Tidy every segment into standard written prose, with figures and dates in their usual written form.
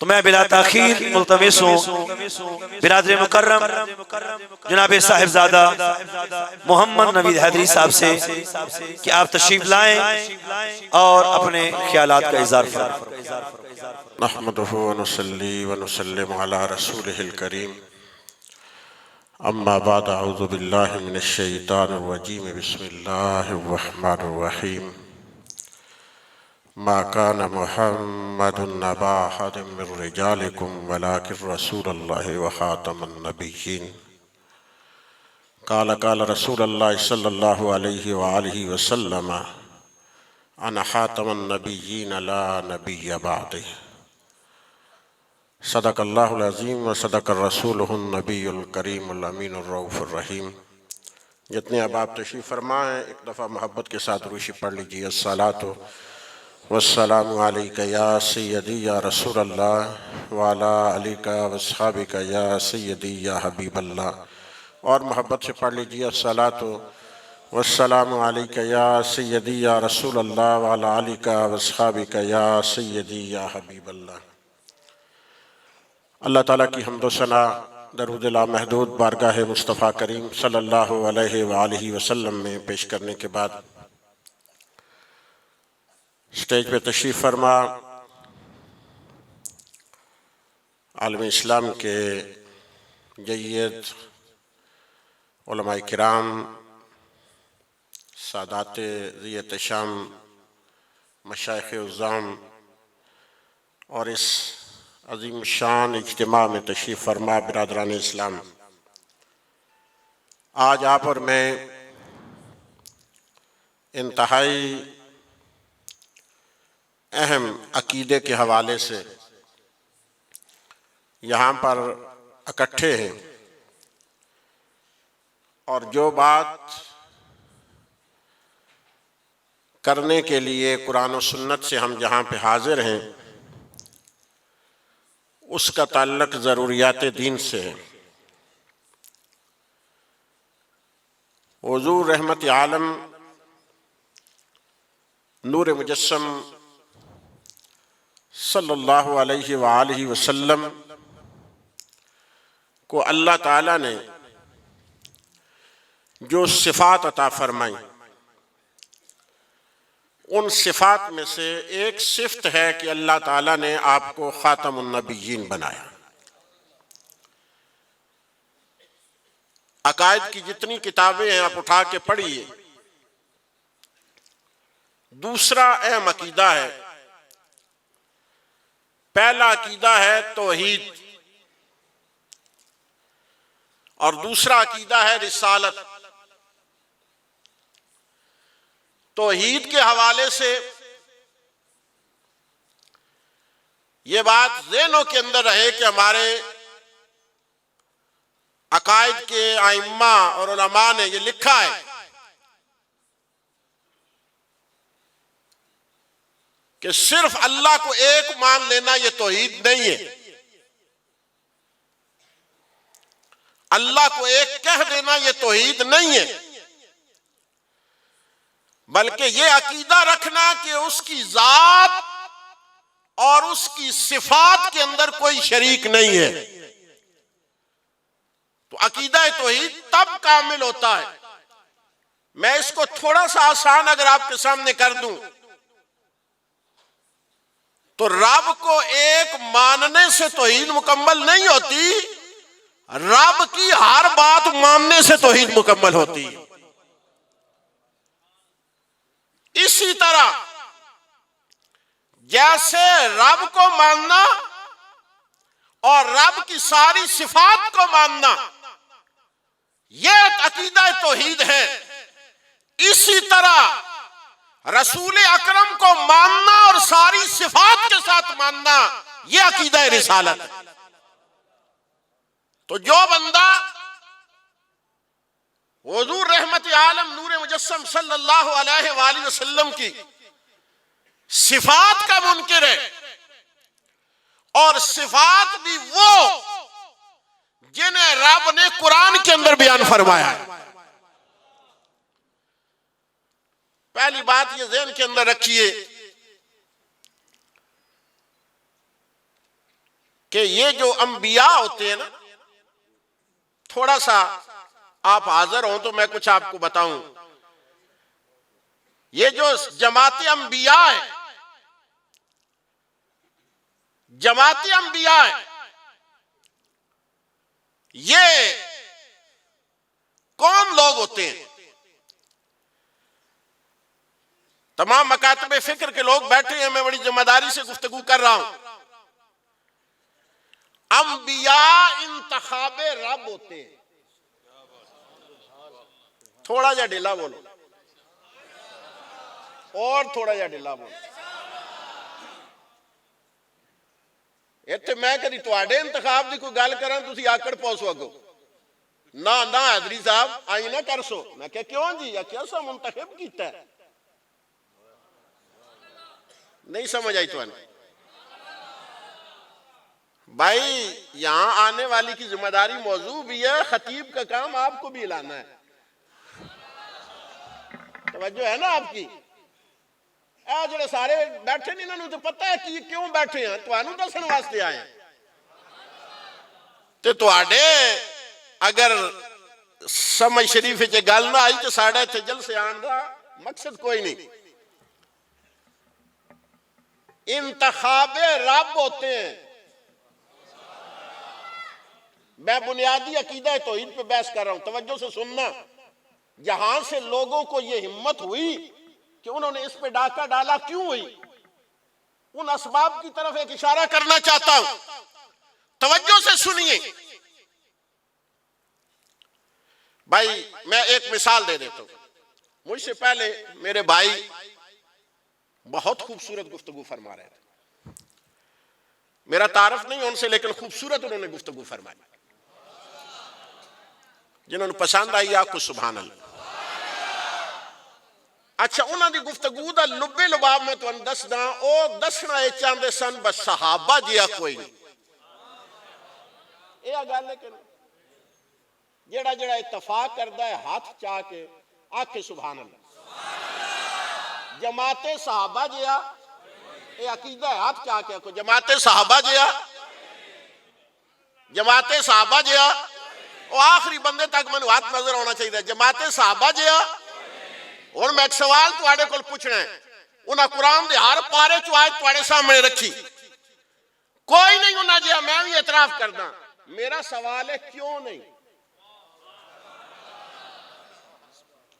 تو میں بلا تاخیر ملتمس ہوں برادر مکرم جناب صاحبزادہ محمد نوید حیدری صاحب سے کہ آپ تشریف لائیں اور اپنے خیالات کا اظہار فرمائیں۔ نحمده ونصلي ونسلم على رسوله الكريم اما بعد اعوذ باللہ من الشیطان الرجیم بسم اللہ الرحمن الرحیم ما كان محمد نبا احد من رجالكم ولكن رسول الله وخاتم النبيين قال رسول الله صلى الله عليه وآله وسلم انا خاتم النبيين لا نبي بعده صدق اللہ العظیم و صدق الرسول النبی الکریم الامین الرؤوف الرحیم۔ جتنے اب آپ تشریف فرمائیں ایک دفعہ محبت کے ساتھ روشی پڑھ لیجیے۔ الصلاۃ والسلام علیک یا سیدی یا رسول اللہ وعلی علیک واصحابک یا سیدی یا حبیب اللہ، اور محبت سے پڑھ لیجیے۔ الصلاۃ والسلام علیک یا سیدی یا رسول اللہ وعلی علیک واصحابک یا سیدی یا حبیب اللہ۔ اللہ تعالیٰ کی حمد و ثنا درود لامحدود بارگاہ مصطفیٰ کریم صلی اللہ علیہ وآلہ وسلم میں پیش کرنے کے بعد سٹیج پہ تشریف فرما عالم اسلام کے جید علماء کرام، سادات ذی احتشام، مشائخ عظام، اور اس عظیم شان اجتماع میں تشریف فرما برادران اسلام، آج آپ اور میں انتہائی اہم عقیدے کے حوالے سے یہاں پر اکٹھے ہیں، اور جو بات کرنے کے لیے قرآن و سنت سے ہم جہاں پہ حاضر ہیں اس کا تعلق ضروریات دین سے ہے۔ حضور رحمت عالم نور مجسم صلی اللہ علیہ وآلہ وسلم کو اللہ تعالیٰ نے جو صفات عطا فرمائیں، ان صفات میں سے ایک صفت ہے کہ اللہ تعالیٰ نے آپ کو خاتم النبیین بنایا۔ عقائد کی جتنی کتابیں ہیں آپ اٹھا کے پڑھیے، دوسرا اہم عقیدہ ہے۔ پہلا عقیدہ ہے توحید، اور دوسرا عقیدہ ہے رسالت۔ توحید کے حوالے سے یہ بات ذہنوں کے اندر رہے کہ ہمارے عقائد کے ائمہ اور علماء نے یہ لکھا ہے کہ صرف اللہ کو ایک مان لینا یہ توحید نہیں ہے، اللہ کو ایک کہہ دینا یہ توحید نہیں ہے، بلکہ یہ عقیدہ رکھنا کہ اس کی ذات اور اس کی صفات کے اندر کوئی شریک نہیں ہے۔ تو عقیدہ توحید تب کامل ہوتا ہے۔ میں اس کو تھوڑا سا آسان اگر آپ کے سامنے کر دوں تو رب کو ایک ماننے سے توحید مکمل نہیں ہوتی، رب کی ہر بات ماننے سے توحید مکمل ہوتی ہے۔ اسی طرح جیسے رب کو ماننا اور رب کی ساری صفات کو ماننا یہ عقیدہ توحید ہے، اسی طرح رسول اکرم کو ماننا اور ساری صفات کے ساتھ ماننا یہ عقیدہ رسالت ہے۔ تو جو بندہ حضور رحمت عالم نور مجسم صلی اللہ علیہ وآلہ وسلم کی صفات کا منکر ہے، اور صفات بھی وہ جنہیں رب نے قرآن کے اندر بیان فرمایا ہے، پہلی بات یہ ذہن کے اندر رکھیے کہ یہ جو انبیاء ہوتے ہیں نا، تھوڑا سا آپ حاضر ہوں تو میں کچھ آپ کو بتاؤں. یہ جو جماعت انبیاء ہے، جماعت انبیاء ہے، یہ کون لوگ ہوتے ہیں؟ تمام مکاتب فکر کے لوگ بیٹھے ہیں، میں بڑی ذمہ داری سے گفتگو کر رہا ہوں. انبیاء انتخاب رب ہوتے ہیں. تھوڑا جا ڈھیلا بولو، اور تھوڑا جا ڈھیلا بولو. اتنے میں کدی تواڈے انتخاب دی کوئی گل کراں تسی آکڑ پوسو اگو نہ حیدری صاحب آئی نہ کر سو. میں کہ کیوں جی؟ کیا سا منتخب کیتا ہے؟ نہیں سمجھ آئی تو بھائی. یہاں آنے والی کی ذمہ داری موضوع بھی ہے، خطیب کا کام آپ کو بھی اعلانا ہے. توجہ ہے نا آپ کی؟ اے جڑے سارے بیٹھے نہیں، انہوں تو پتہ ہے کہ کیوں بیٹھے ہیں، تو انہوں دسن واسطے آئے ہیں. تو آڈے اگر سمجھ شریف چے گل نہ آئی تو ساڑھے تھے جلسے آن دا مقصد کوئی نہیں. انتخاب رب ہوتے ہیں. میں بنیادی عقیدہ توحید پہ بحث کر رہا ہوں، توجہ سے سننا. جہاں سے لوگوں کو یہ ہمت ہوئی کہ انہوں نے اس پہ ڈاکہ ڈالا، کیوں ہوئی؟ ان اسباب کی طرف ایک اشارہ کرنا چاہتا ہوں، توجہ سے سنیے. بھائی میں ایک مثال دے دیتا ہوں. مجھ سے پہلے میرے بھائی بہت خوبصورت گفتگو فرما رہے تھے. میرا تعارف نہیں ان سے، لیکن خوبصورت انہوں نے گفتگو فرمائی. جنہوں نے پسند آئی آپ کو سبحان اللہ. اچھا، انہوں نے گفتگو دا لبے لباب میں تو ان دسنا او دسنا اے چاندے سن بس صحابہ جیا کوئی نہیں. اے آگا لیکن جڑا جڑا اتفاق کردہ ہے ہاتھ چاہ کے آکھے سبحان اللہ. جماعت صحابہ جیا، اے عقیدہ ہے، ہاتھ چاہ کے آکھو جماعت صحابہ جیا، جماعت صحابہ جیا. اور آخری بندے تک میں ہاتھ نظر ہونا چاہیے. جماعت صحابہ جیا. اور میں ایک سوال تو آڑے کل پوچھنا ہے. انہاں قرآن دے ہر پارے چو آیت تو آڑے سامنے رکھی، کوئی نہیں انہاں جیا. میں بھی اعتراف کردہ. میرا سوال ہے کیوں نہیں؟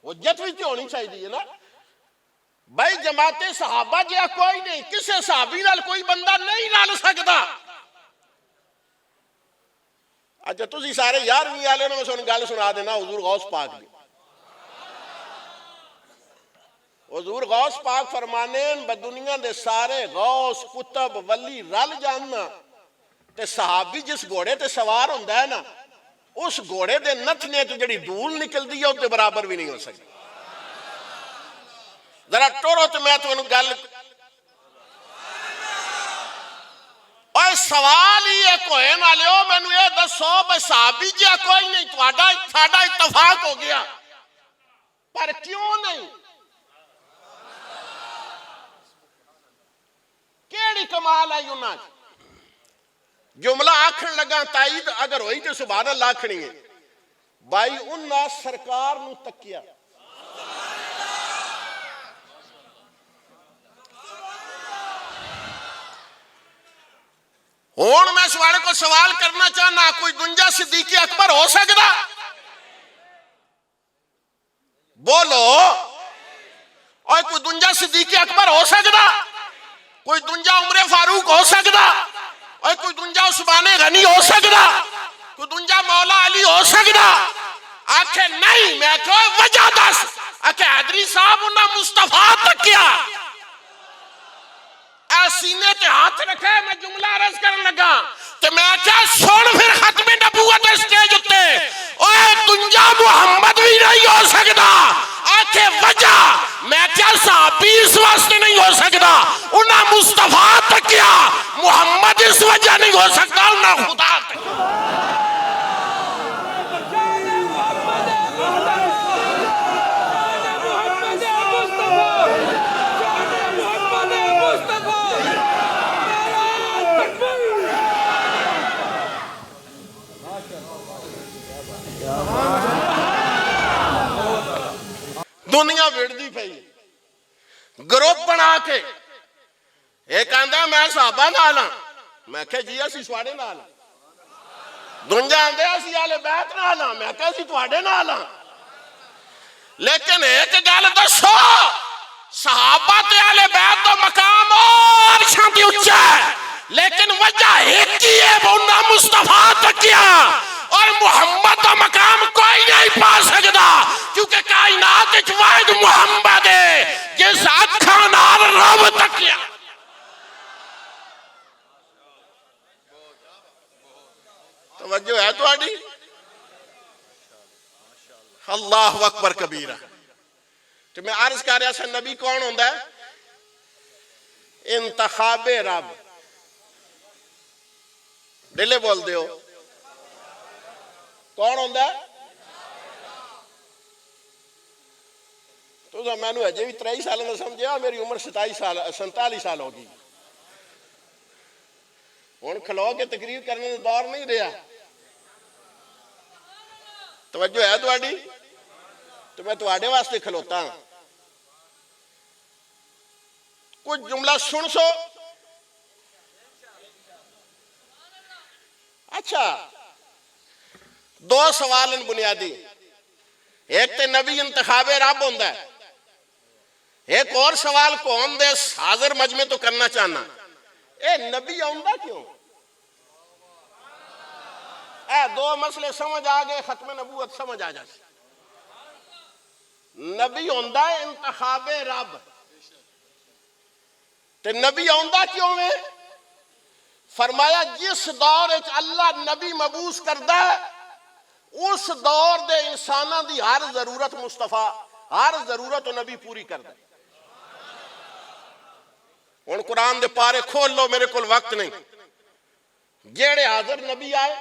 حجت بھی ہونی چاہیے نا بھائی. جماعت صحابہ جیا کوئی نہیں، کسے صحابی نال کوئی بندہ نہیں لال سکتا. اچھا تسی سارے یار نہیں آلے نا، میں سن گل سنا دینا. حضور غوث پاک دی، حضور غوث پاک فرمانے بدنیا دے سارے غوث کتب ولی رل جاننا تے صحابی جس گھوڑے تے سوار ہوندہ ہے نا، اس گھوڑے دے نتھنے تو جڑی دھول نکل دی ہے تے برابر بھی نہیں ہو سکتی. ذرا ٹورو تو میں تو انہوں گل. اور سوال ہی ہے کوئی نہ لیو میں نے یہ دسو بس صحابی جیا کوئی نہیں، تھاڑا اتفاق ہو گیا، پر کیوں نہیں؟ کیڑی کمال ہے یونان؟ جملہ آکھن لگا تائید اگر ہوئی تو سبحان اللہ آکھنی ہے. بھائی انہاں سرکار نو تکیا، ہون میں سوالے کو سوال کرنا چاہنا، کوئی دنجا صدیق اکبر ہو سکتا؟ بولو. اور کوئی دنجا صدیق اکبر ہو سکتا؟ کوئی دنجا عمر فاروق ہو سکتا؟ اور کوئی دنجا عثمان غنی ہو سکتا؟ کوئی دنجا مولا علی ہو سکتا؟ آکھے نہیں. میں کوئی وجہ دس. آکھے حیدری صاحب انہاں مصطفیٰ تک کیا سینے تے ہاتھ رکھے. میں جملہ عرض کرنے لگا تو میں کیا سن پھر ختم نبوت اسٹیج اتے اوہ دنجا محمد بھی نہیں ہو سکتا. آکھے وجہ میں کیا صحابی اس واسطے نہیں ہو سکتا، انہاں مصطفیٰ تک کیا. محمد اس وجہ نہیں ہو سکتا، انہاں خدا تک. کے ایک آندہ میں صحابہ نالا میں کہا جی اسی سواڑے نالا دنجا آندے اسی آلے بیت نالا میں کہا اسی تواڑے نالا لیکن ایک گل دسو صحابہ تے آلے بیت تو مقام اور شانتی اچھا ہے لیکن وجہ ایک ہی ہے وہ نہ مصطفیٰ تک کیا اور محمد کا مقام کوئی نہیں پا سکتا کیونکہ کائنات اچھ واحد محمد ہے جس اکھا نال رب تک کیا توجہ ہے تو آڈی اللہ اکبر کبیرہ تو میں عرض کر رہا سا نبی کون ہوندہ ہے انتخاب رب دلے بول دیو کون ہوندہ ہے تو میں نے اجے بھی 23 سال میں سمجھا میری عمر 47 سال ہوگی ان کھلو کے تقریر کرنے دور نہیں رہا توجہ ہے تواڈی تو میں تواڈے واسطے کھلوتا ہوں کچھ جملہ سن سو اچھا دو سوال ان بنیادی ایک تے نبی انتخاب رب ہوندہ ہے ایک اور سوال کون دے حاضر مجمع تو کرنا چاہنا اے نبی ہوندہ کیوں اے دو مسئلے سمجھ آگئے ختم نبوت سمجھ آ جائے نبی ہوندہ ہے انتخاب رب تے نبی ہوندہ کیوں ہے فرمایا جس دور اللہ نبی مبعوث کردہ ہے اس دور دے انسانہ دی ہر ضرورت مصطفیٰ ہر ضرورت و نبی پوری کردہ ان قرآن دے پارے کھول لو میرے کل وقت نہیں جیڑے حاضر نبی آئے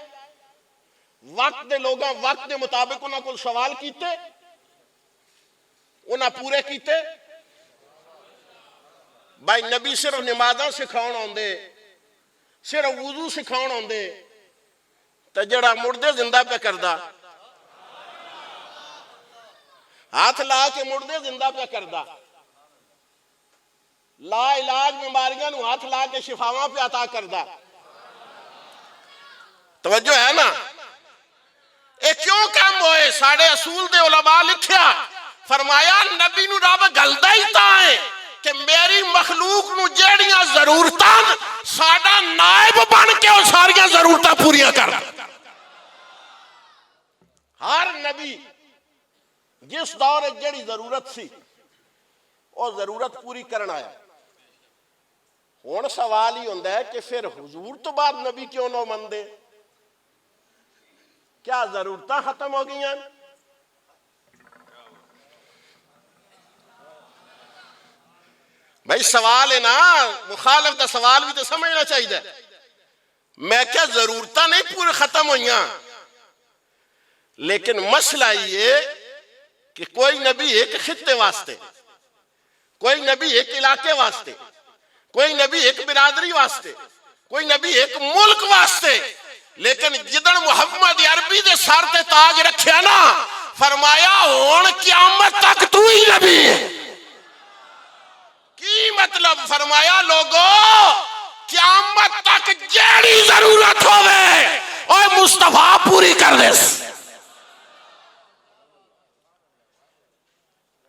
وقت دے لوگاں وقت دے مطابق انہاں کل سوال کیتے انہاں پورے کیتے بھائی نبی صرف نمازاں سکھاؤن ہوندے صرف وضو سکھاؤن ہوندے تو جڑا مردے زندہ پہ کردہ ہاتھ لا کے مردے زندہ پہ کردہ لا علاج بیماریاں نو ہاتھ لا کے شفاواں پہ عطا کردہ توجہ ہے نا اے کیوں کام ہوئے ساڑھے اصول دے علماء لکھیا فرمایا نبی نو رب گلدہ ہی تائیں کہ میری مخلوق نو جیڑیاں ضرورتاں ساڑھا نائب بن کے اور ساریاں ضرورتاں پوریاں کر ہر نبی جس دور جیڑی ضرورت سی اور ضرورت پوری کرنا آیا ہون سوال ہی ہوندہ ہے کہ پھر حضور تو بعد نبی کیوں نہ مندے کیا ضرورتاں ختم ہو گئی ہیں بھائی سوال ہے نا مخالف دا سوال بھی تو سمجھنا چاہیے میں کیا ضرورتاں نہیں پورے ختم ہوئیاں لیکن مسئلہ یہ کہ کوئی نبی ایک خطے واسطے کوئی نبی ایک علاقے واسطے کوئی نبی ایک برادری واسطے کوئی نبی ایک ملک واسطے لیکن جدن محمد عربی دے سر تے تاج رکھیا نا فرمایا ہون قیامت تک تو ہی نبی ہے کی مطلب فرمایا لوگو قیامت تک جیڑی ضرورت ہوئے اور مصطفیٰ پوری کر دے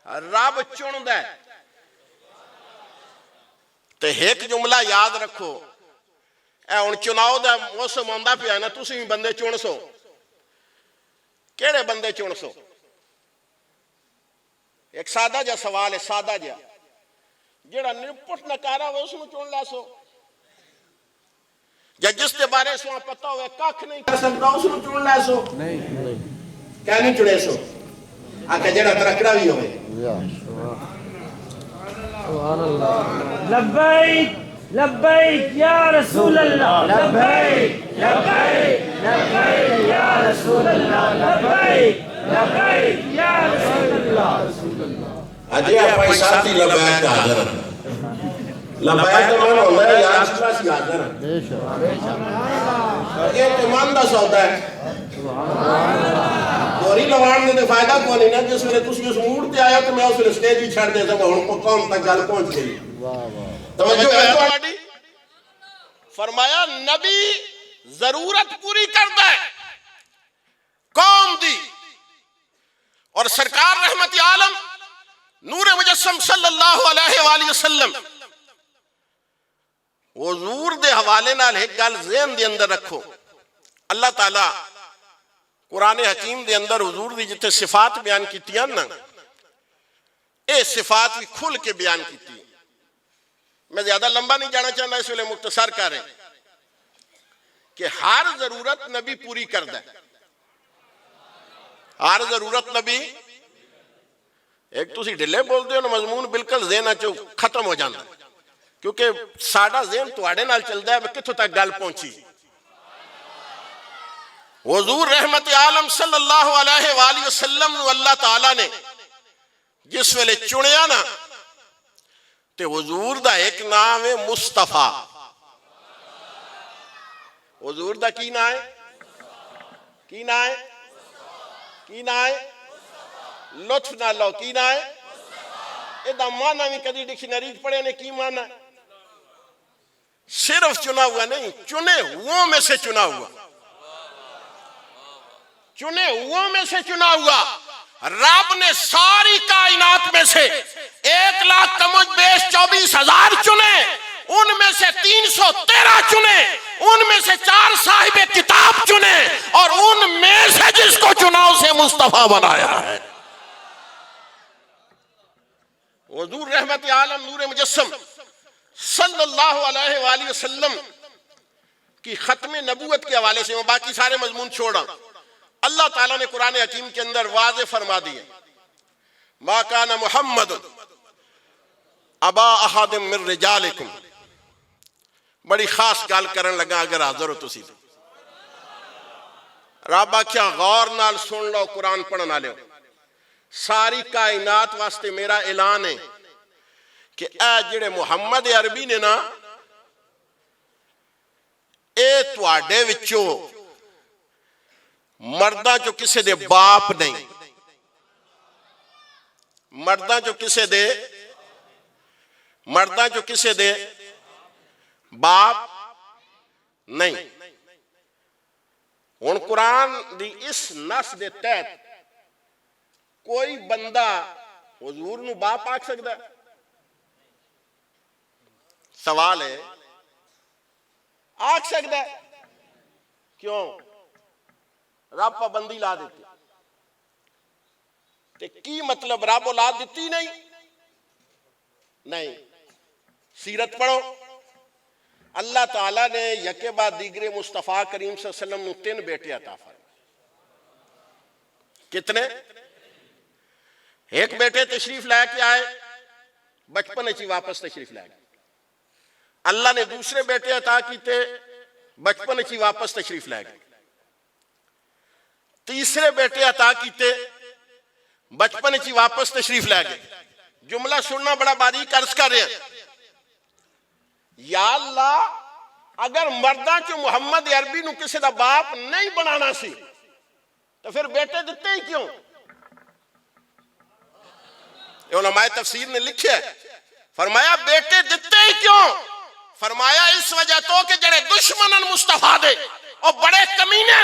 رب چن دے تو ایک جملہ یاد رکھو اے ان چناؤ دا موسم آندہ پہ آنا تسی بھی بندے چن سو کیڑے بندے چن سو ایک سادہ جا سوال ہے سادہ جا جیڑا نپٹ نکارا ہوئے اس میں چن لے سو یا جس کے بارے سے وہاں پتہ ہوئے کاکھ نہیں کر سکتا اس میں چن لے سو کیا نہیں چنے سو آکے جیڑا ترکڑا بھی ہوئے لبیک لبیک یا رسول اللہ لبیک لبیک لبیک یا رسول اللہ لبیک لبیک یا رسول اللہ اجے اپائی ساتھی لبیک حاضر لبیک کا معنی ہوتا ہے یا رسول اللہ سی حاضر یہ اعتماد دا سودا ہے گوری لوان نے فائدہ کو نہیں نا جس ویلے تسی اس موڈ تے آیا تو میں اس ویلے سٹیج ہی چھڑ دے سکتا ہوں قوم تک گل پہنچ گئی توجہ ہے تواڈی؟ فرمایا نبی ضرورت پوری کردا ہے قوم دی، اور سرکار رحمت عالم نور مجسم صلی اللہ علیہ وآلہ وسلم حضور دے حوالے نال ایک گل ذہن دے اندر رکھو، اللہ تعالی قرآن حکیم دے اندر حضور دی جتے صفات بیان کیتیاں نا، اے صفات بھی کھل کے بیان کیتی۔ میں زیادہ لمبا نہیں جانا چاہنا، اس ویلے مختصر کر رہے کہ ہر ضرورت نبی پوری کردا ہے، ہر ضرورت نبی۔ ایک تسی ڈھلے بولتے ہو نا، مضمون بالکل ذہن چو ختم ہو جانا، کیونکہ ساڈا ذہن تواڈے نال چلدا ہے کتھوں تک گل پہنچی۔ حضور رحمت عالم صلی اللہ علیہ وآلہ وسلم نو اللہ تعالیٰ نے جس ویلے چنیا نا، تے حضور دا ایک نام ہے مصطفیٰ۔ حضور دا کی نام ہے؟ کی نام ہے؟ کی نام ہے؟ لطف نہ لو، کی نام ہے؟ اے دا معنی بھی کدی ڈکشنری پڑھے نے کی معنی؟ صرف چنا ہوا نہیں، چنے ہوا میں سے چنا ہوا، چنے ہوا میں سے چنا ہوا۔ رب نے ساری کائنات میں سے 1,24,000 چنے، ان میں سے 313 چنے، ان میں سے 4 صاحب کتاب چنے، اور ان میں سے جس کو چنا اسے مصطفیٰ بنایا ہے۔ حضور رحمت عالم نور مجسم صلی اللہ علیہ وآلہ وسلم کی ختم نبوت کے حوالے سے میں باقی سارے مضمون چھوڑا، اللہ تعالیٰ نے قرآن حکیم کے اندر واضح فرما دیے، ما کان محمد ابا احد من رجالکم۔ بڑی خاص گال کرن لگا، اگر حاضر ہو تسی رب آکھیا غور نال سن لو، قرآن پڑھنا لے، ساری کائنات واسطے میرا اعلان ہے کہ اے جڑے محمد عربی نے نا، اے تواڈے وچوں مرداں جو کسے دے باپ نہیں، مرداں جو کسے دے باپ نہیں۔ ہن قرآن دی اس نص دے تحت کوئی بندہ حضور نو باپ آکھ سکتا ہے؟ سوال ہے، آکھ سکتا ہے؟ کیوں؟ رب پابندی لا دیتی، تے کی مطلب رب اولاد دیتی نہیں؟ سیرت پڑھو، اللہ تعالیٰ نے یکے بعد دیگرے مصطفیٰ کریم صلی اللہ علیہ وسلم نو 3 بیٹے عطا فرمائے۔ کتنے؟ ایک بیٹے تشریف لے کے آئے، بچپن چی واپس تشریف لے گئے۔ اللہ نے دوسرے بیٹے عطا کیتے، بچپن چی واپس تشریف لے گئے۔ تیسرے بیٹے عطا کیتے، بچپن چی واپس تشریف لے گئے۔ جملہ سننا بڑا باریک عرض کر رہے ہیں، یا اللہ اگر مرداں چو محمد عربی نو کسی دا باپ نہیں بنانا سی تو پھر بیٹے دیتے ہی کیوں؟ علماء تفسیر نے لکھے، فرمایا بیٹے دیتے ہی کیوں؟ فرمایا اس وجہ تو کہ جڑے دشمنن مصطفیٰ دے اور بڑے کمینے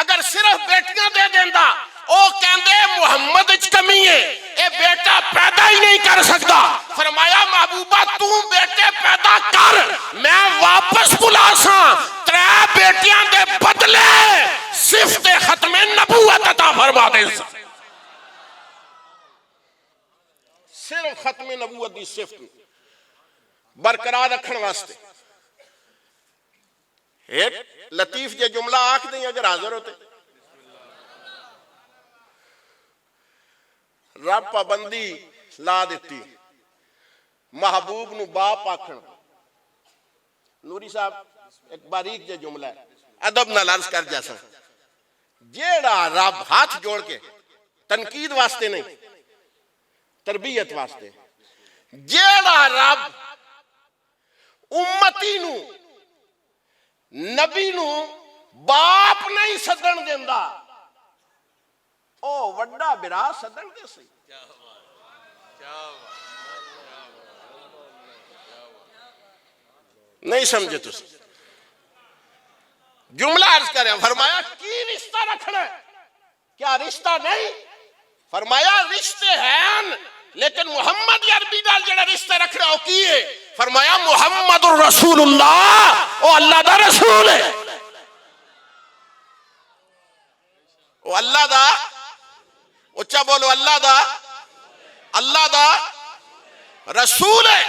اگر صرف بیٹیاں دے دیندا، او کہندے محمد اچ کمی ہے، اے بیٹا پیدا ہی نہیں کر سکتا۔ فرمایا محبوبہ تو بیٹے پیدا کر، میں واپس بلا ساں 3 بیٹیاں دے بدلے صفت ختم نبوت عطا فرما دے، صرف ختم نبوت دی صفت برقرار رکھن واسطے۔ ایک لطیف جے جملہ آکھ دیں اگر حاضر ہوتے، رب پابندی لا دیتی محبوب نو باپ آکھن۔ نوری صاحب ایک باریک جے جملہ ہے، ادب نال عرض کر جیسا، جیڑا رب ہاتھ جوڑ کے تنقید واسطے نہیں تربیت واسطے، جیڑا رب امتی نو نبی نو باپ نہیں سدن دیندا، او وڈا برا سدن دے سی۔ نہیں سمجھے تو جملہ عرض کریں فرمایا کی رشتہ رکھنا ہے کیا رشتہ نہیں فرمایا رشتے ہیں لیکن محمد عربی نال جڑا رشتہ رکھنا ہو کیے فرمایا محمد الرسول اللہ او اللہ دا رسول ہے او اللہ دا اچھا بولو اللہ دا رسول ہے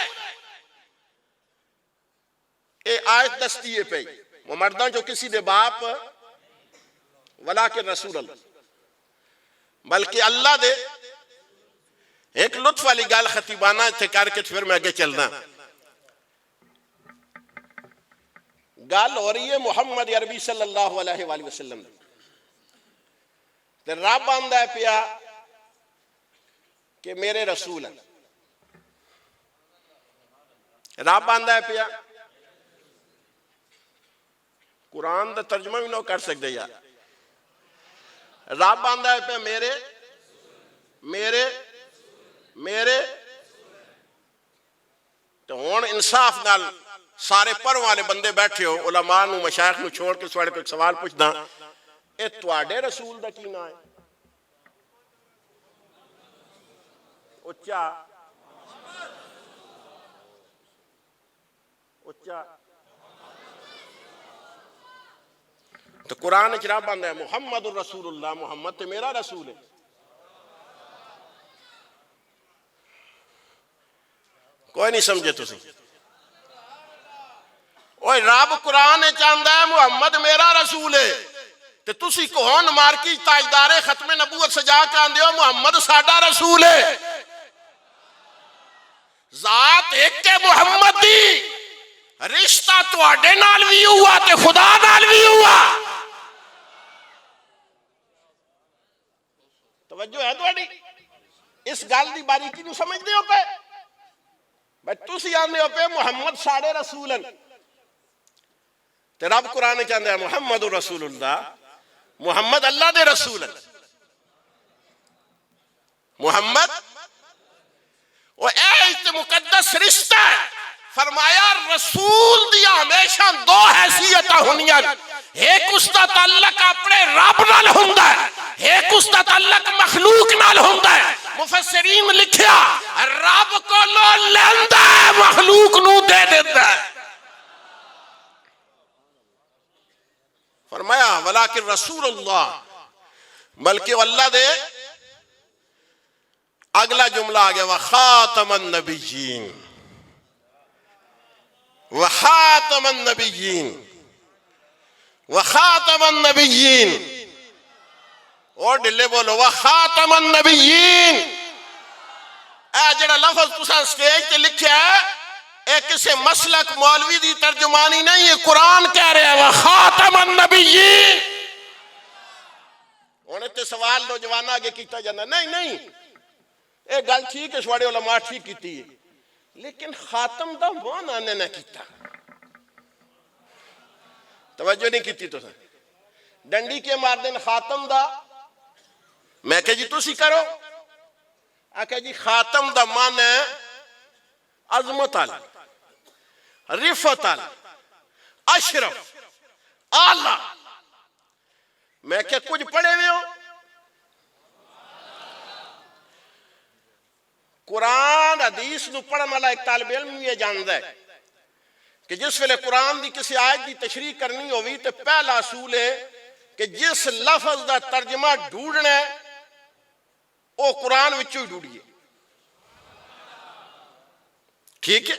اے آیت دستی ہے پہ وہ مردان جو کسی دے باپ ولیکن رسول اللہ بلکہ اللہ دے ایک لطف والی گال خطیبانہ تھے کر کے پھر میں آگے چلنا گال ہو رہی ہے محمد عربی صلی اللہ علیہ وآلہ وسلم تے رب آندہ ہے پیا کہ میرے رسول ہیں رب آندہ ہے پیا قرآن دا ترجمہ بھی نہ کر سکتے یار رب آندہ ہے پیا میرے تو ہون انصاف نال سارے پر والے بندے بیٹھے ہو علماء نو مشایخ نو چھوڑ کے سوڑے کو ایک سوال پوچھنا اے تواڈے رسول دا کی نا ہے اچھا تو قرآن اچرا بند ہے محمد الرسول اللہ محمد تے میرا رسول ہے کوئی نہیں سمجھے تو سی اوہ رب قرآن چاندہ ہے محمد میرا رسول ہے تے تسی کون مارکی تاجدار ختم نبوت سجا کے آندے ہو محمد ساڈا رسول ہے ذات ایک کے محمد دی رشتہ تو آڈے نال بھی ہوا تے خدا نال بھی ہوا توجہ ہے دوڑی اس گال دی باریکی نو سمجھ دے ہو پہ بھائی تسی آنے ہو پہ محمد ساڑے رسولن تے رب قرآن چاندے ہیں محمد رسول اللہ محمد اللہ دے رسولن محمد وہ ایت مقدس رشتہ ہے فرمایا رسول دیا ہمیشہ دو حیثیتہ ہونیاں ایک اس دا تعلق اپنے رب نال ہوندہ ہے ایک اس دا تعلق مخلوق نال ہوندہ ہے مفسرین لکھیا رب کو لو لیندہ ہے مخلوق نو دے دیتا ہے فرمایا ولیکن رسول اللہ بلکہ اللہ دے اگلا جملہ آگیا وخاتم النبیین وخاتم النبیین وخاتم النبیین اور ڈلے بولو وخاتم النبیین اے جڑا لفظ تساں سٹیج تے لکھیا ہے اے کسے مسلک مولوی دی ترجمانی نہیں ہے قرآن کہہ رہے ہیں وخاتم النبیین انہیں تے سوال نوجوان آگے کیتا جانا نہیں اے گل ٹھیک ہے سواڑے علماء ٹھیک کیتی ہے لیکن خاتم دا معنی آنے نہ کیتا توجہ نہیں کیتی تو ڈنڈی کے مار دین خاتم دا میں کہ جی تو سی کرو آکھا جی خاتم دا معنی عظمت آل رفت آل اشرف آلہ میں کہ کچھ پڑھے ہوئے ہو قرآن حدیث نو پڑھن والا ایک طالب علم یہ جانتا ہے کہ جس ویلے قرآن دی کسی آیت دی تشریح کرنی ہوئی تو پہلا اصول ہے کہ جس لفظ دا ترجمہ ڈھونڈنا ہے وہ قرآن وچوں ہی ڈھونڈیے ٹھیک ہے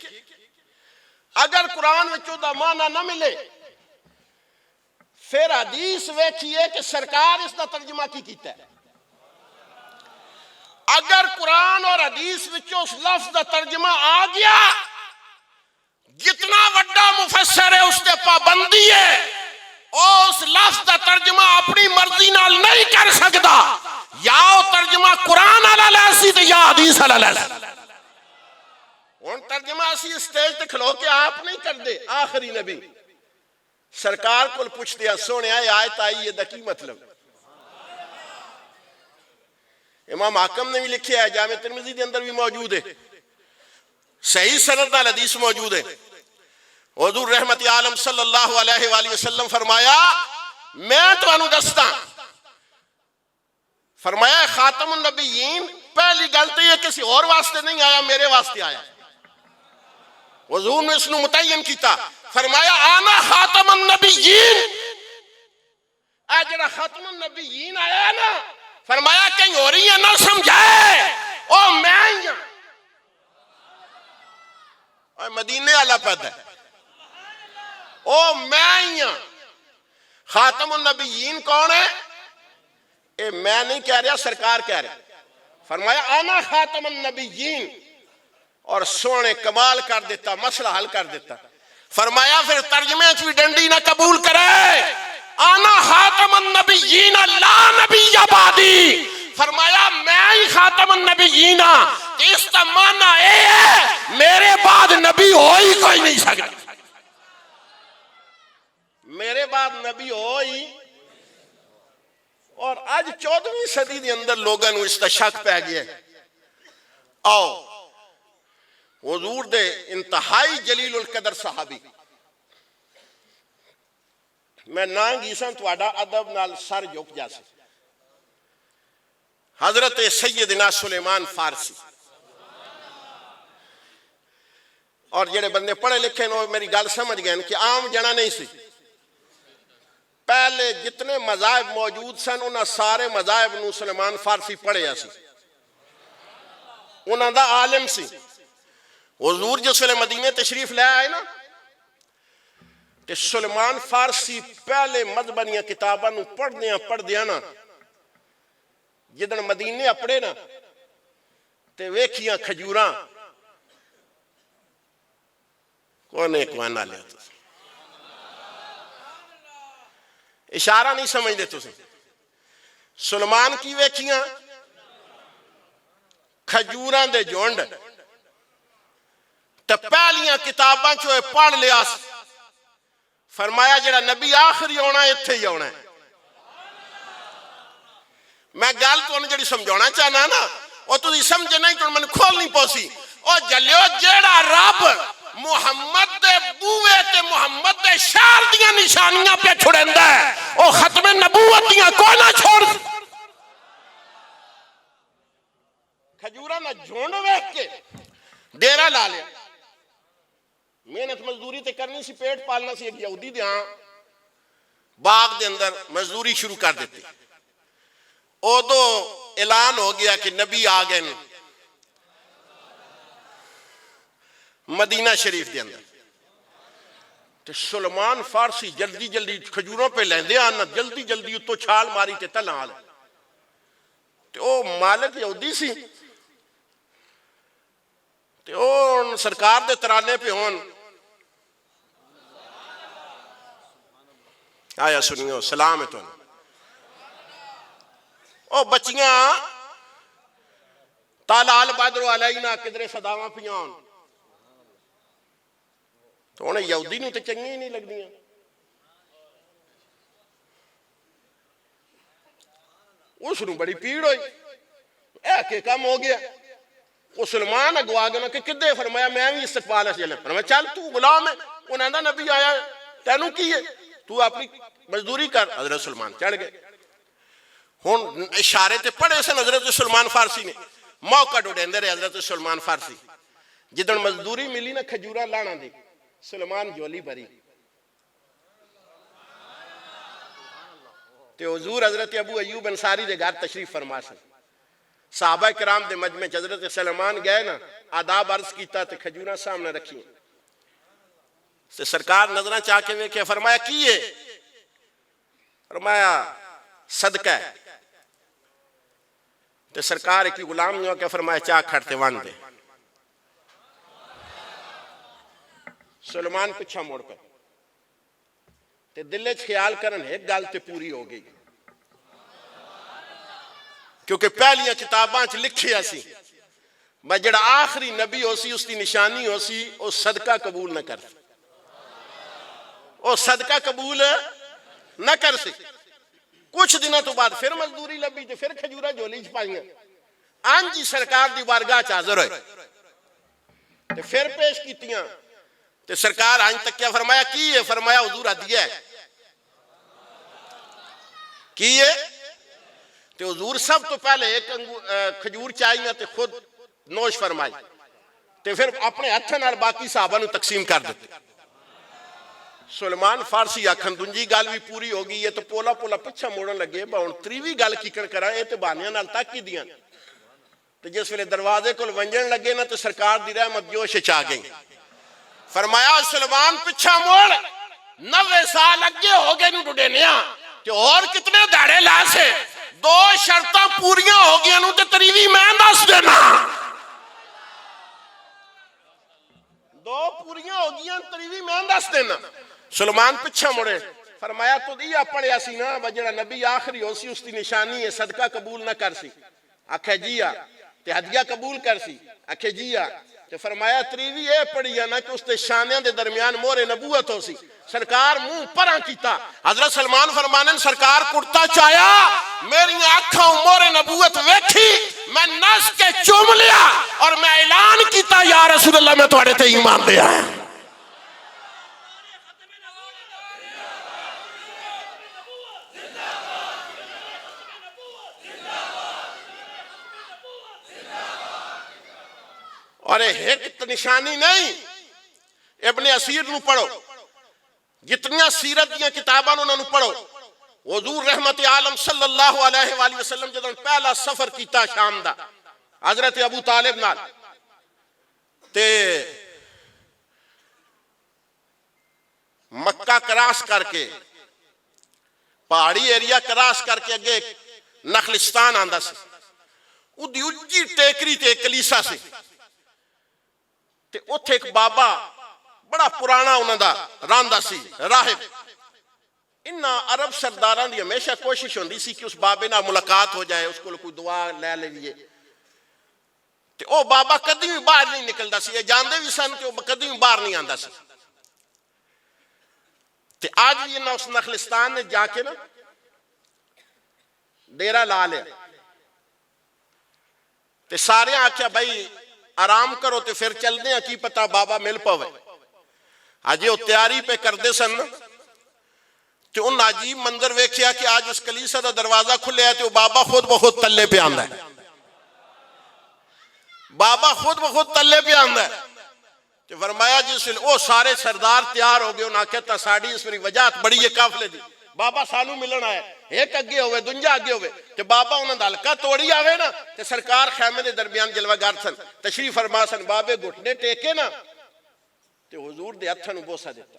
اگر قرآن وچوں دا معنی نہ ملے پھر حدیث ویکھیے کہ سرکار اس دا ترجمہ کی کیتا ہے اگر قرآن اور حدیث وچوں اس لفظ دا ترجمہ آ گیا جتنا وڈا مفسر ہے اس تے پابندی ہے اس لفظ دا ترجمہ اپنی مرضی نال نہیں کر سکتا یا وہ ترجمہ قرآن علیہ لیسی تے یا حدیث علیہ لیسی ان ترجمہ اسی اسٹیج تے کھلو کے آپ نہیں کر دے آخری نبی سرکار کو پوچھتے ہیں سونے آئے آیت آئی یہ دا کی مطلب امام حاکم نے بھی لکھیا ہے جامع ترمذی کے اندر بھی موجود ہے صحیح سند نال حدیث موجود ہے حضور رحمت عالم صلی اللہ علیہ وآلہ وسلم فرمایا میں تو انہوں دستا فرمایا خاتم النبیین پہلی گلتی ہے کسی اور واسطے نہیں آیا میرے واسطے آیا حضور نے اس نے متعین کیتا فرمایا آنا خاتم النبیین اے جڑا خاتم النبیین آیا ہے نا فرمایا کہیں ہو رہی ہے نہ سمجھائے او میں ہی ہوں مدینے والا پیدا ہے او میں ہی ہوں خاتم النبیین کون ہے اے میں نہیں کہہ رہا سرکار کہہ رہا فرمایا آنا خاتم النبیین اور سونے کمال کر دیتا مسئلہ حل کر دیتا فرمایا پھر ترجمے بھی ڈنڈی نہ قبول کرے آنا خاتم النبیین لا نبی بعدی فرمایا میں ہی خاتم النبیین اس کا معنی اے ہے میرے بعد نبی ہو ہی کوئی نہیں سکتا میرے بعد نبی ہو ہی اور آج 14ویں صدی کے اندر لوگوں نے اس کا شک پہ گیا آؤ حضور دے انتہائی جلیل القدر صحابی میں نہ گیساں تواڈا ادب نال سر جھک جاسے حضرت سیدنا سلیمان فارسی اور جڑے بندے پڑھے لکھے نو میری گل سمجھ گئے کہ عام جنا نہیں سی پہلے جتنے مذاہب موجود سن انہاں سارے مذاہب نو سلیمان فارسی پڑھے سی انہاں دا عالم سی حضور جس ویلے مدینے تشریف لے آئے نا تے سلیمان فارسی پہلے مذہبانیاں کتاباں نو پڑھ دیا نا جدن مدینے اپڑے نا تے ویکھیاں کھجوراں کونے کونا لیا تو اشارہ نہیں سمجھ دے تو سے سلیمان کی ویکھیاں کھجوراں دے جونڈ تے پہلیاں کتاباں چوئے پڑھ لیا فرمایا جڑا نبی آخری ہونا ہے اتھے ہی ہونا ہے میں گال تو انہیں جڑی سمجھونا چاہنا نا وہ تو دی سمجھے نہیں تو میں نے کھول نہیں پوسی اور جلیو جڑا رب محمد دے بوے تے محمد دے شار دیاں نشانیاں پہ چھڑندہ ہے وہ ختم نبوت دیاں کو نہ چھوڑ کھجورہ نہ جھونڈ ویک کے ڈیرہ لا لیا محنت مزدوری تے کرنی سی پیٹ پالنا سی ایک یہودی دیاں باغ دے اندر مزدوری شروع کر دیتی او دو اعلان ہو گیا کہ نبی آگئے مدینہ شریف دے اندر تو سلیمان فارسی جلدی جلدی کھجوروں پہ لیندے آنا جلدی جلدی تو چھال ماری تے تل آل تو او مالک یہودی سی تو او سرکار دے ترانے پہ ہون آیا سنیو سلام ہے تو او بچیاں تالال بادرو علینا کدرے صداواں پیان تو انہیں یہودی نہیں تو چنگی نہیں لگ دیا اس نے بڑی پیڑ ہوئی اے کہ کم ہو گیا وہ سلمان اگوا گیا کہ کدے فرمایا میں بھی استقبال ہے فرمایا چل تو غلام ہے انہوں نے نبی آیا ہے تینوں کی ہے تو اپنی مزدوری کر حضرت سلمان چڑھ گئے ہون اشارے تے پڑھے سن حضرت سلمان فارسی نے موقع ڈوڑے رہے حضرت سلمان فارسی جدن مزدوری ملی نا کھجورہ لانا دی سلمان جولی بری تے حضور حضرت ابو ایوب انصاری دے گھر تشریف فرما سن صحابہ کرام دے مجمع حضرت سلمان گئے نا آداب عرض کیتا تے کھجورہ سامنے رکھی سے سرکار نظرہ چاہ کے ویکھے فرمایا کیے فرمایا صدقہ ہے تے سرکار ایک غلام نہیں ہو کہ فرمایا چاہ کھڑتے وان دے سلمان پچھا موڑ کر تے دلے خیال کرن ایک گال تے پوری ہو گئی کیونکہ پہلیاں کتاباں چ لکھی ایسی میں جڑا آخری نبی ہو سی اس کی نشانی ہو سی وہ صدقہ قبول نہ کر وہ صدقہ قبول نہ کر سی کچھ دنوں تو بعد پھر مزدوری لبی تے پھر کھجورہ جولی چھپائیاں آنجی سرکار دی بارگاہ چ حاضر ہوئے تے پھر پیش کیتیاں تے سرکار آج تک کیا فرمایا کی ہے؟ فرمایا حضور ہدیہ ہے کی ہے تے حضور سب تو پہلے ایک کھجور چاہیے تے خود نوش فرمائی تے پھر اپنے ہتھاں نال باقی صحابہ نو تقسیم کر دیتے. سلیمان فارسی آکھن دنجی گل بھی پوری ہو گئی ہے تو پولا پولا پچھا موڑن لگے ہن تریویں گل کیکن کراں اے تے بہانیاں نال تک ہی دیاں تے جس ویلے دروازے کول ونجن لگے نا تے سرکار دی رحمت جوش وچ آ گئی. فرمایا سلیمان پچھا موڑ 90 سال اگے ہو گئے نو ڈڈینیا تے اور کتنے دہاڑے لا سے 2 شرطاں پوریاں ہو گئیاں نو تے تریویں میں دس دینا. 2 پوریاں ہو گئیاں تریویں میں دس دینا. سلیمان پچھا مڑے فرمایا تو دیا پڑھیا سی نا جڑا نبی آخری ہو سی اس دی نشانی ہے صدقہ قبول نہ کر سی. آکھے جیا تے ہدیہ قبول کر سی. آکھے جیا تے فرمایا تریوی اے پڑھیا نا کہ اس تے شانیاں دے درمیان مورے نبوت ہو سی. سرکار منہ پراں کیتا. حضرت سلمان فرمانن سرکار کڑتا چایا میری آنکھاں مورے نبوت ویکھی میں نس کے چوم لیا اور میں اعلان کیتا یا رسول اللہ میں تواڈے تے ایمان دے آیا. اور ایک نشانی نہیں ابن اسیر نو پڑھو جتنیاں سیرت دیاں کتاباں انہاں نو پڑھو. حضور رحمت عالم صلی اللہ علیہ وآلہ وسلم جدوں پہلا سفر کیتا شام دا حضرت ابو طالب نال تے مکہ کراس کر کے پہاڑی ایریا کراس کر کے اگے نخلستان آندا سی. او دی اونچی ٹیکری تے کلیسا سی تے اوتھے ایک بابا بڑا پرانا انہاں دا راندا سی راہب. انہاں عرب سرداراں دی ہمیشہ کوشش ہوندی سی کہ اس بابے نال ملاقات ہو جائے اس کو کوئی دعا لے لئیے تے او بابا کدی بھی باہر نہیں نکلدا سی. جاندے بھی سن کہ او کدی بھی باہر نہیں آندا سی. تے آج بھی انہاں اس نخلستان نے جا کے نا ڈیرا لا لیا تے سارے آکھیا بھائی آرام کرو تے پھر چل دیں کی پتہ بابا مل پوے. آج یہ تیاری پہ کر دے سن تو ان عجیب منظر ویکھیا کہ آج اس کلیسا دا دروازہ کھلے ہے تو بابا خود بخود تلے پہ آندا ہے. بابا خود بخود تلے پہ آندا ہے. تو فرمایا جس او سارے سردار تیار ہو گئے انہاں کہتا ساڑی اس میری وجہت بڑی ہے کافلے دی بابا سانو ملن آئے ایک اگے ہوئے دنجا اگے ہوئے کہ بابا انہاں دا ہلکا توڑی آوے نا کہ سرکار خیمے دے درمیان جلوہ گار سن تشریف فرما سن بابے گھٹنے ٹیکے نا تے حضور دے ہتھاں نو بوسا دیتا.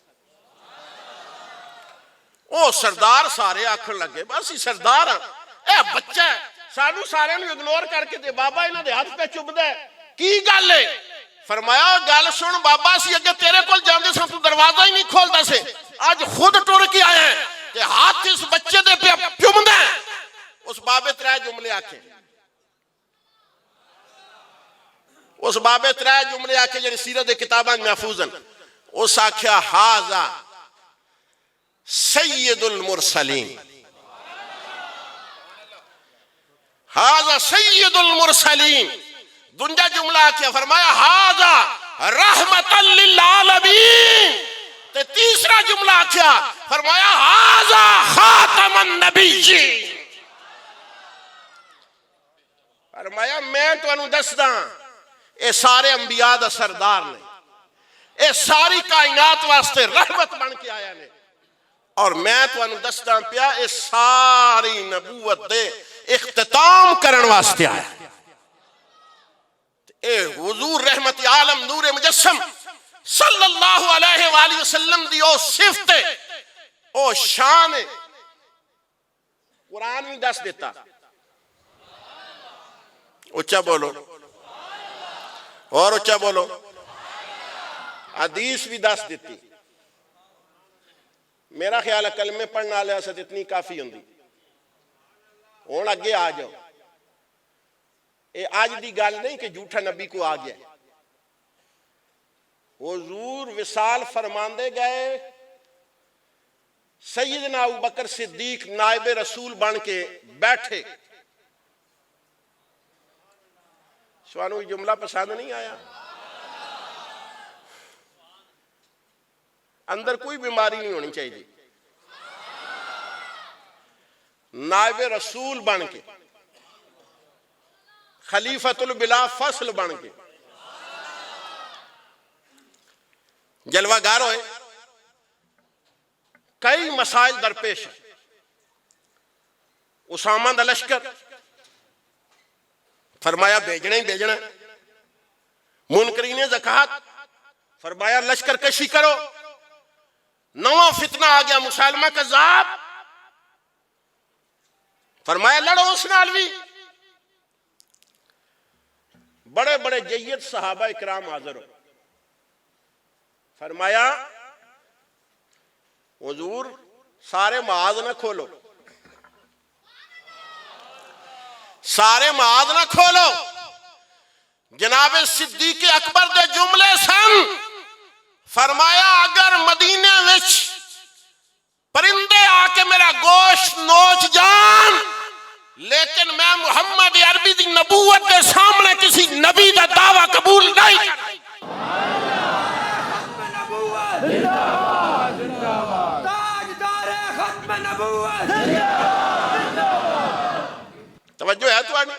او سردار سارے آکھن لگے بس ہی سردار ہاں اے بچہ ہے سانو سارے نو اگنور کر کے تے بابا انہاں دے ہاتھ پہ چبدا ہے کی گل ہے؟ فرمایا گل سن بابا سی اگے تیرے کول جاندے سن تو دروازہ ہی نہیں کھولدا سے آج خود ٹر کے آئے ہیں کہ ہاتھ اس بچے دے پہ چومدا ہے. اس بابے 3 جملے آکھے اس بابے 3 جملے آکھے جڑے سیرت دے کتاباں محفوظ ہیں. اس آکھیا ھذا سید المرسلین ھذا سید المرسلین. دنجا جملہ آکھیا فرمایا ھذا رحمت للعالمین. تے تیسرا جملہ آکھیا فرمایا ھذا خاتم النبیین. فرمایا میں تو انہوں دسدا اے سارے انبیاء دا سردار نے اے ساری کائنات واسطے رحمت بن کے آیا نے اور میں تو انہوں دسدا پیا اے ساری نبوت دے اختتام کرن واسطے آیا. اے حضور رحمت عالم نور مجسم صلی اللہ علیہ وآلہ وسلم دی او صفت او شان قرآن بھی دس دیتا. اچھا بولو اور اچھا بولو. حدیث بھی دس دیتی. میرا خیال ہے کلمے پڑھنا والے اسد اتنی کافی ہوندی. ہن اگے آ جاؤ. اے آج دی گل نہیں کہ جھوٹا نبی کو آ گیا. حضور وصال فرماندے گئے سیدنا ابوبکر صدیق نائب رسول بن کے بیٹھے. سوانو جملہ پسند نہیں آیا؟ اندر کوئی بیماری نہیں ہونی چاہیے. نائب رسول بن کے, خلیفۃ البلا فصل بن کے جلوہ گار ہوئے. کئی مسائل درپیش ہیں. اسامہ دا لشکر فرمایا بھیجنا ہی بھیجنا. منکرین زکوٰۃ فرمایا لشکر کشی کرو. نواں فتنہ آ گیا مسلمہ کذاب, فرمایا لڑو اس نال بھی. بڑے بڑے جید صحابہ اکرام حاضر ہو. فرمایا حضور سارے معاذ نہ کھولو, سارے معاذ نہ کھولو. جناب صدیق اکبر دے جملے سن. فرمایا اگر مدینے وچ پرندے آ کے میرا گوشت نوچ جان, لیکن میں محمد عربی دی نبوت کے سامنے کسی نبی دا دعویٰ قبول نہیں کرتا. توجہ ہے تو آنی.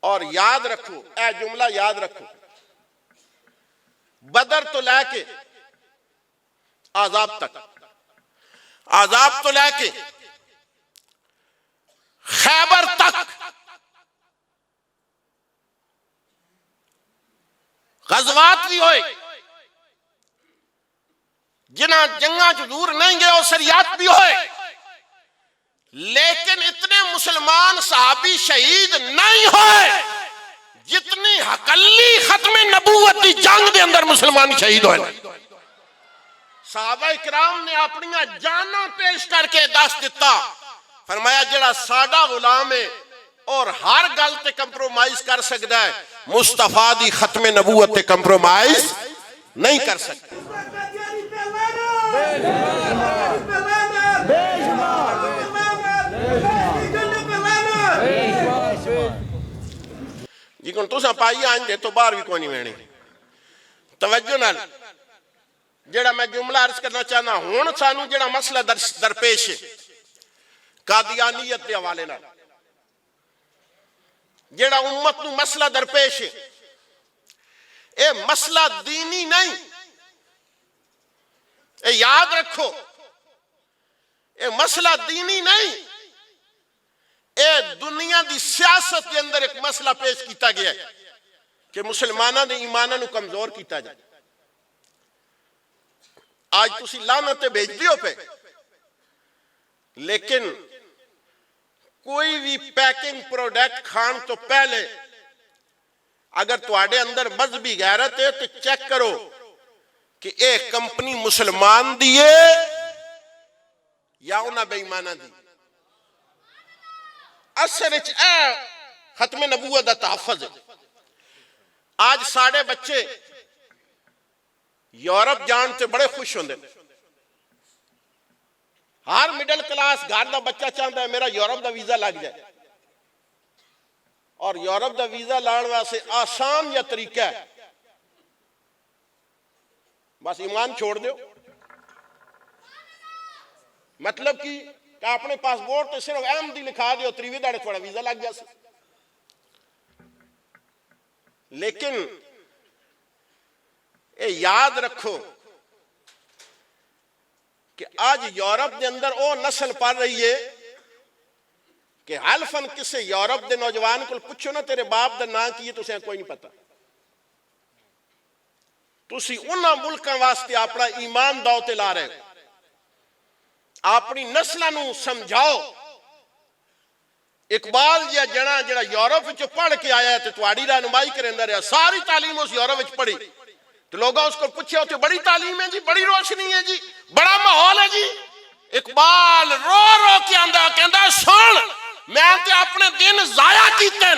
اور یاد رکھو, اے جملہ یاد رکھو, بدر تو لے کے عذاب تک, عذاب تو لے کے خیبر تک غزوات بھی ہوئے. جنہ جنگاں حضور نہیں گئے اور سریات بھی ہوئے, لیکن اتنے مسلمان صحابی شہید نہیں ہوئے جتنی حقلی ختم نبوت دی جنگ دے اندر مسلمان شہید ہوئے. صحابہ اکرام نے اپنی جاناں پیش کر کے دس دیتا. فرمایا جڑا ساڈا غلام ہے اور ہر گل تے کمپرومائز کر سکتا ہے, مصطفیٰ دی ختم نبوت تے کمپرومائز نہیں کر سکتا. جی کن تو سا پائی آئیں تو باہر بھی کوئی نہیں وینے. توجہ نال جڑا میں جملہ عرض کرنا چاہنا ہون سانو جڑا مسئلہ درپیش ہے قادیانیت دے حوالے نال, جڑا امت نو مسئلہ درپیش ہے, اے مسئلہ دینی نہیں. اے یاد رکھو, اے مسئلہ دینی نہیں, اے دنیا دی سیاست کے اندر ایک مسئلہ پیش کیتا گیا ہے کہ مسلمانہ دے ایمانہ نو کمزور کیتا جائے. آج تسی لعنتیں بھیج دیو پہ, لیکن کوئی بھی پیکنگ پروڈکٹ کھان تو پہلے اگر تواڈے اندر مذہبی غیرت ہے تو چیک کرو کہ اے کمپنی مسلمان دیئے یا انہاں بے ایمانہ دی. اثر اے ختم نبوت دا تحفظ ہے. آج ساڑھے بچے یورپ جان تے بڑے خوش ہوندے. ہر مڈل کلاس گھر دا بچہ چاہتا ہے میرا یورپ دا ویزا لگ جائے, اور یورپ دا ویزا لان واسطے آسان یا طریقہ ہے بس ایمان چھوڑ دیو. مطلب کہ اپنے پاسپورٹ تے صرف احمدی لکھا دیو, تریویں داڑے تھوڑا ویزا لگ جائے. لیکن اے یاد رکھو کہ آج یورپ دے اندر او نسل پڑھ رہی ہے کہ حلفاً کسے یورپ دے نوجوان کو پوچھو نا تیرے باپ دا نام کی ہے تو اسے کوئی نہیں پتا. تسی انہاں ملکاں واسطے اپنا ایمان داؤ تے لا رہے ہو. اپنی نسلہ نو سمجھاؤ. اقبال جڑا یورپ وچ پڑھ کے آیا ہے تو تواڈی رہنمائی کریندا رہیا, ساری تعلیم اس یورپ وچ پڑھی تو لوگوں اس کو پوچھے ہوتے بڑی تعلیم ہے جی, بڑی روشنی ہے جی, بڑا ماحول ہے جی. اقبال رو رو کے آندا کہندا سن میں تے اپنے دن ضائع کیتے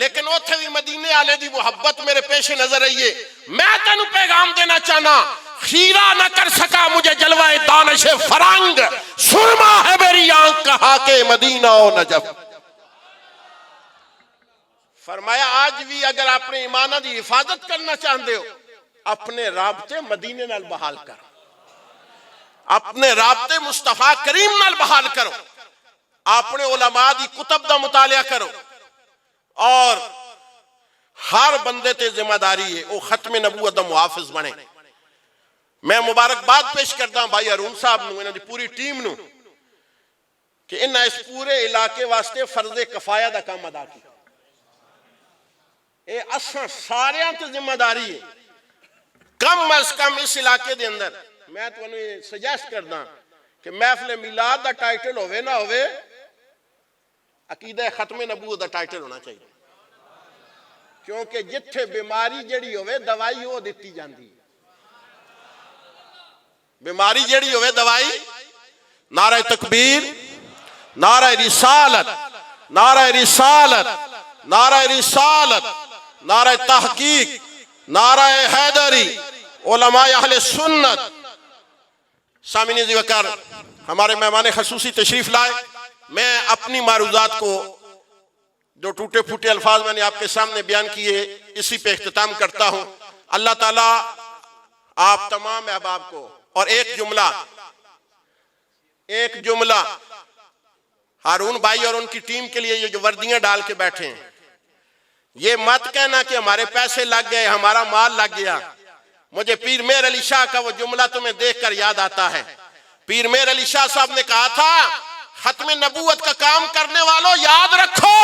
لیکن اوتھے بھی مدینے والے دی محبت میرے پیش نظر رہی ہے. میں تینوں پیغام دینا چاہنا, خیرہ نہ کر سکا مجھے جلوہ دانش فرنگ, سرما ہے میری آنکھ کہا کہ مدینہ و نجف. فرمایا آج بھی اگر اپنے ایمانہ دی حفاظت کرنا چاہتے ہو اپنے رابطے مدینے نال بحال کرو، اپنے رابطے مصطفیٰ کریم نال بحال کرو، اپنے علماء دی کتب دا مطالعہ کرو، اور ہر بندے تے ذمہ داری ہے وہ ختم نبوت دا محافظ بنے۔ میں مبارکباد پیش کرتا ہوں بھائی ارون صاحب نو، انہاں دی پوری ٹیم نو، کہ انہاں اس پورے علاقے واسطے فرض کفایہ دا کام ادا کیا۔ اے اساں ساریاں تے ذمہ داری ہے، کم از کم اس علاقے دے اندر میں تو انہوں یہ سجیسٹ کرنا کہ محفل میلاد دا ٹائٹل ہوئے نہ ہوئے، عقیدہ ختم نبوت دا ٹائٹل ہونا چاہیے، کیونکہ جتھے بیماری جڑی ہوئے دوائی وہ دیتی جاندی ہے، بیماری جڑی ہوئے دوائی، نعرہ تکبیر، نعرہ رسالت، نعرہ رسالت، نعرہ رسالت، نعرہ تحقیق، نعرہ حیدری، علماء اہل سنت۔ سامعین ذی وقار، ہمارے مہمان خصوصی تشریف لائے، میں اپنی معروضات کو جو ٹوٹے پھوٹے الفاظ میں نے آپ کے سامنے بیان کیے اسی پہ اختتام کرتا ہوں۔ اللہ تعالیٰ آپ تمام احباب کو، اور ایک جملہ ہارون بھائی اور ان کی ٹیم کے لیے یہ جو وردیاں ڈال کے بیٹھے ہیں، یہ مت کہنا کہ ہمارے پیسے لگ گئے، ہمارا مال لگ گیا۔ مجھے پیر مہر علی شاہ کا وہ جملہ تمہیں دیکھ کر یاد آتا ہے۔ پیر مہر علی شاہ صاحب نے کہا تھا، ختم نبوت کا کام کرنے والوں یاد رکھو،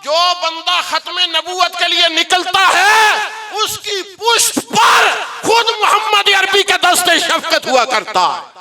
جو بندہ ختم نبوت کے لیے نکلتا ہے اس کی پشت پر خود محمد عربی کے دست شفقت ہوا کرتا ہے۔